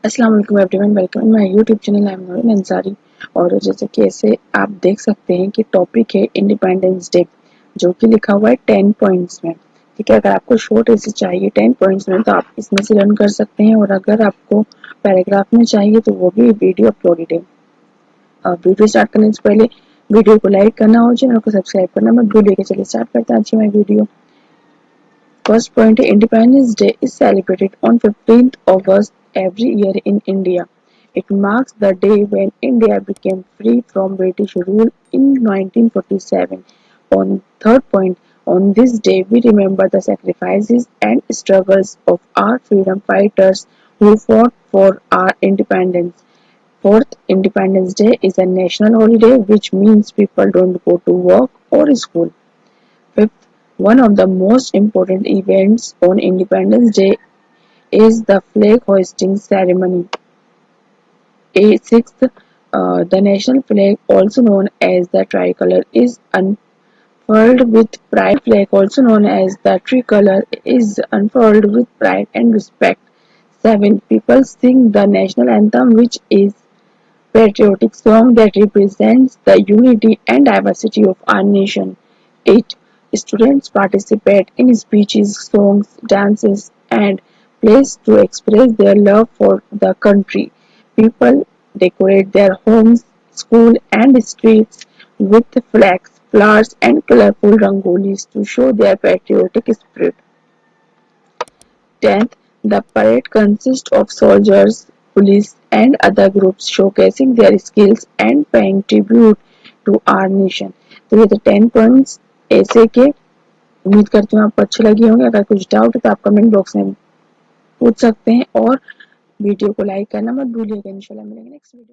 अस्सलाम वालेकुम everyone, welcome in my YouTube channel. I am Noorin Ansari. और जैसे कि ऐसे आप देख सकते हैं कि टॉपिक है इंडिपेंडेंस डे, जो कि लिखा हुआ है 10 पॉइंट्स में। ठीक है, अगर आपको शॉर्ट ऐसे चाहिए 10 पॉइंट्स में तो आप इसमें से लर्न कर सकते हैं, और अगर आपको पैराग्राफ में चाहिए तो वो भी वीडियो अपलोडेड है। वीडियो स्टार्ट करने से पहले वीडियो को लाइक करना और चैनल को सब्सक्राइब करना मत भूलिएगा। चलिए स्टार्ट करते हैं आज की हमारी video. First point, Independence Day is celebrated on 15th August every year in India. It marks the day when India became free from British rule in 1947. On third point, on this day we remember the sacrifices and struggles of our freedom fighters who fought for our independence. Fourth, Independence Day is a national holiday, which means people don't go to work or school. Fifth, one of the most important events on Independence Day is the flag hoisting ceremony. Sixth, the national flag, also known as the tricolor, is unfurled with pride. Flag, also known as the tricolor, is unfurled with pride and respect. Seventh, people sing the national anthem, which is patriotic song that represents the unity and diversity of our nation. 8. Students participate in speeches, songs, dances, and plays to express their love for the country. People decorate their homes, schools, and streets with flags, flowers, and colorful rangolis to show their patriotic spirit. 10th, the parade consists of soldiers, police, and other groups showcasing their skills and paying tribute to our nation. तो ये थे 10 points ऐसे के। उम्मीद करती हूँ आपको अच्छे लगे होंगे। अगर कुछ डाउट है तो आप कमेंट बॉक्स में पूछ सकते हैं, और वीडियो को लाइक करना मत भूलिएगा। इंशाल्लाह मिलेंगे नेक्स्ट वीडियो में।